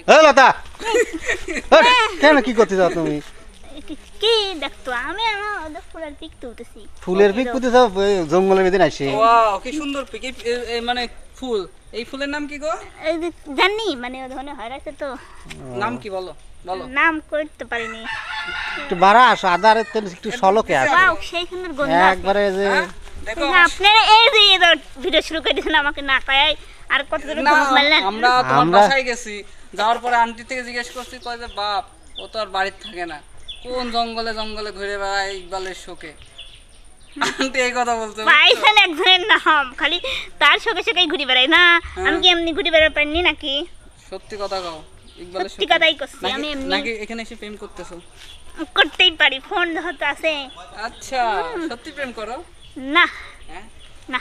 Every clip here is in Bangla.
এই লতা কেন কি করতে যাও তুমি কি দেখতো আমি আমার ফুলের পিক তুলতেছি ফুলের পিক তুলতে যাও জঙ্গলের মধ্যে আইছে ওয়াও কি সুন্দর পিক মানে ফুল এই ফুলের নাম কি গো জানি মানে ও ধরনের হয়রাছে তো নাম কি বলো বলো নাম করতে পারিনি একটু বাড়া আসো আদার একটু সলকে আসো ওয়াও সেই সুন্দর গন্ধ একবারে যে দেখো আপনারা এই যে ভিডিও শুরু করে দিয়েছেন আমাকে না কয় আর কত দূর মারলেন আমরা তোমার বাসায় গেছি যাওয়ার পরে আন্টি থেকে জিজ্ঞেস করছি কয় যে বাপ ও তো আর বাড়িতে থাকে না কোন জঙ্গলে জঙ্গলে ঘুরে বেড়ায় ইকবালের শোকে আন্টি এই কথা বলছে পাইছেন একজনের নাম খালি তার শোকে শোকেই ঘুরে বেড়াই না আমি কি এমনি ঘুরে বেড়াতে পারিনি নাকি সত্যি কথা কও ইকবালের সত্যি কথাই করছি আমি এমনি নাকি এখানে এসে প্রেম করতেছো করতেই পারি ফোন হতে আছে আচ্ছা সত্যি প্রেম করো না হ্যাঁ না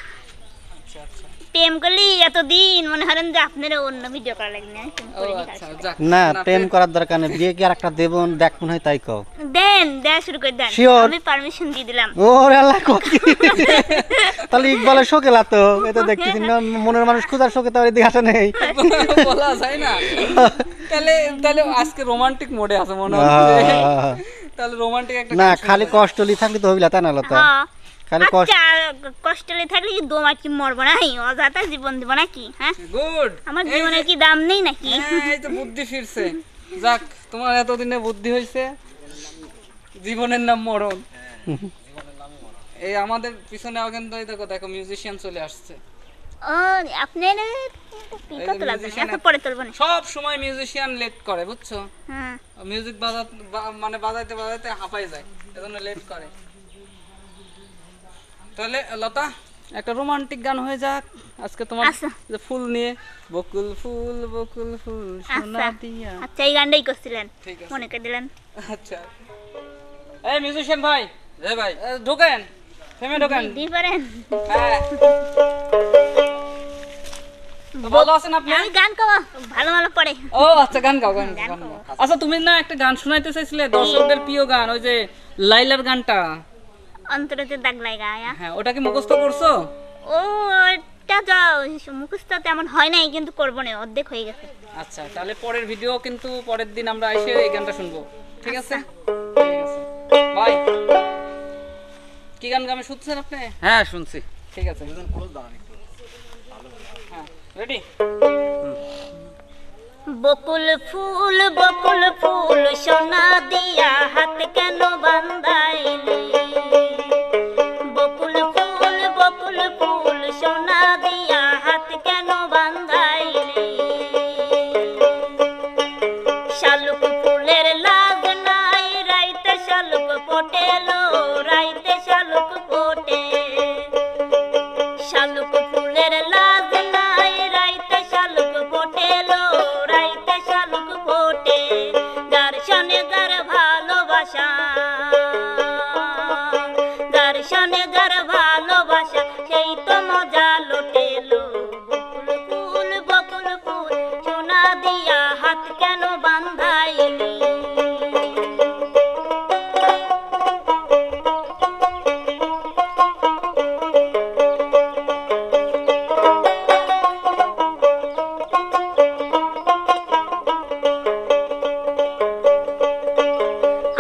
আচ্ছা আচ্ছা প্রেম করলি এতদিন মনে হলেন যে আপনারা অন্য ভিডিও করা লাগবে ও আচ্ছা যাক না প্রেম করার দরকার নেই বিয়ে কি আর একটা দেব দেখ মনে হয় তাই কও দেন দেয়া শুরু করে দেন Sure. আমি পারমিশন দিয়ে দিলাম ওরে আল্লাহ কই তাহলে ইকবালের শোকে লাতো এটা দেখতেছি না মনের মানুষ খোঁজার শোকে তো এদিকে আসে নেই বলা যায় না তাহলে তাহলে আজকে রোমান্টিক মোডে আছে মনে হচ্ছে তাহলে রোমান্টিক একটা না খালি কষ্টলি থাকলে তো হইলা তা না লতা হ্যাঁ খালি কষ্ট আচ্ছা কষ্টলে থাকলে কি দোমা কি মরবো নাই অযথা জীবন দিব নাকি হ্যাঁ গুড আমার জীবনের কি দাম নেই নাকি এই তো বুদ্ধি ফিরছে যাক তোমার এতদিনে বুদ্ধি হইছে জীবনের নাম মরণ এই আমাদের পিছনেও কিন্তু এই দেখো দেখো মিউজিশিয়ান চলে আসছে ও আপনার কত লাগবে এত পরে তুলবো না সব সময় মিউজিশিয়ান লেট করে বুঝছো হ্যাঁ মিউজিক মানে বাজাইতে বাজাইতে হাঁপাই যায় এজন্য লেট করে তাহলে লতা একটা রোমান্টিক গান হয়ে যাক আজকে তোমার আচ্ছা। যে ফুল নিয়ে বকুল ফুল সোনা দিয়া আচ্ছা এই গানটাই করছিলেন ঠিক আছে। মনে করে দিলেন আচ্ছা এই মিউজিশিয়ান ভাই ভাই ঢোকেন থেমে ঢোকেন দিয়ে পারেন হ্যাঁ তো ভালো আছেন আপনি আমি গান গাওয়া ভালো ভালো পড়ে ও আচ্ছা গান গাও গান গাও আচ্ছা তুমি না একটা গান শোনাইতে চাইছিলে দর্শকদের প্রিয় গান ওই যে লাইলার গানটা অন্তরেতে দাগ লাগা হ্যাঁ ওটা কি মুখস্থ করছো ও এটা যাও মুখস্থ তেমন হয় নাই কিন্তু করবো না অর্ধেক হয়ে গেছে আচ্ছা তাহলে পরের ভিডিও কিন্তু পরের দিন আমরা এসে এই গানটা শুনবো ঠিক আছে ঠিক আছে বাই কি গান গামে শুনছেন আপনি হ্যাঁ শুনছি ঠিক আছে হ্যাঁ রেডি বকুল ফুল সোনা দিয়া হাত কেন বান্ধাইলি বকুল ফুল সোনা দিয়া হাত কেন বান্ধাইলি শালুক ফুলের লাগ নাই রাইতে শালুক ফোটেলো রাইতে শালুক ফোটে শালুক ফুলের লাগ নাই রাইতে শালুক ফোটেলো রাইতে শালুক ফোটে যার সনে যার ভালোবাসা যার সনে যার ভালোবাসা সেই তো মজা লোটেলো বকুল ফুল সোনা দিয়া হাত কেন বান্ধাইলি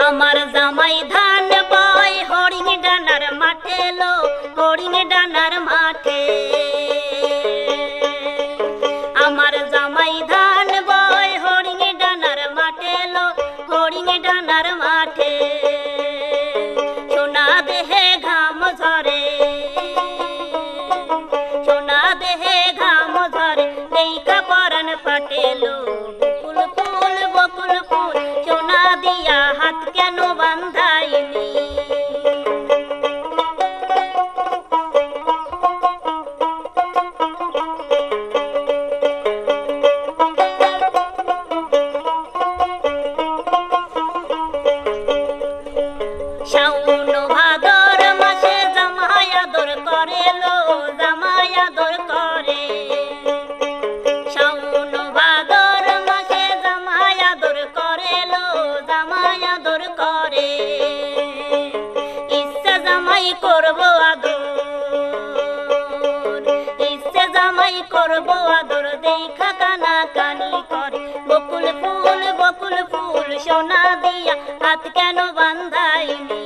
আমার জামাই ধান বয় হরিং ডানার মাঠে লো হরিং ডানার মাঠে আমার জামাই ধান বয় হরিং ডানার মাঠে লো হরিং ডানার মাঠে সোনা দেহে ঘাম ঝরে সোনা দেহে ঘাম ঝরে দেখা পরাণ ফাটেলো বকুল ফুল সোনা দিয়া হাত কেন বান্ধাইলি বকুল ফুল সোনা দিয়া হাত কেন বান্ধাইলি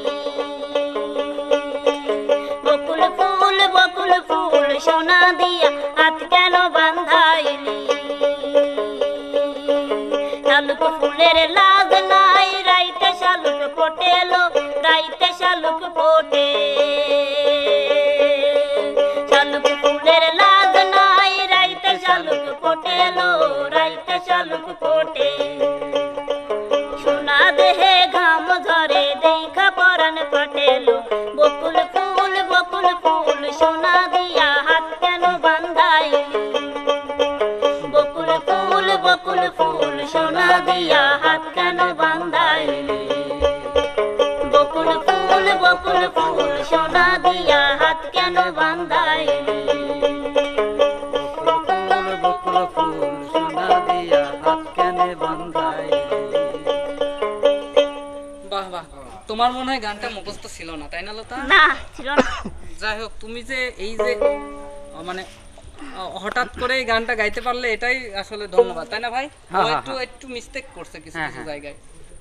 বকুল ফুল সোনা দিয়া হাত কেন বান্ধাইলি শালুক ফুলের লাজ নাই রাইতে শালুক ফোটেলো রাইতে শালুক ফোটে শালুক ফুলের লাজ নাই রাইতে শালুক ফোটেলো রাইতে শালুক ফোটে সোনা দেহে ঘাম ঝরে দেখা পরাণ ফাটেলো বকুল ফুল সোনা দিয়া হাত কেন বান্ধাইলি বকুল ফুল সোনা দিয়া হাত কেন বান্ধাইলি বকুল ফুল সোনা দিয়া হাত কেন বান্ধাইলি বকুল ফুল সোনা দিয়া হাত কেন বান্ধাইলি। বাহ বাহ, তোমার মনে হয় গানটা মুখস্থ ছিল না, তাই না লতা? না ছিল না। যাই হোক, তুমি যে এই যে মানে হঠাৎ করে এই গানটা গাইতে পারলে এটাই আসলে ধন্যবাদ, তাই না ভাই? ও একটু মিস্টেক করছে কিছু কিছু জায়গায়।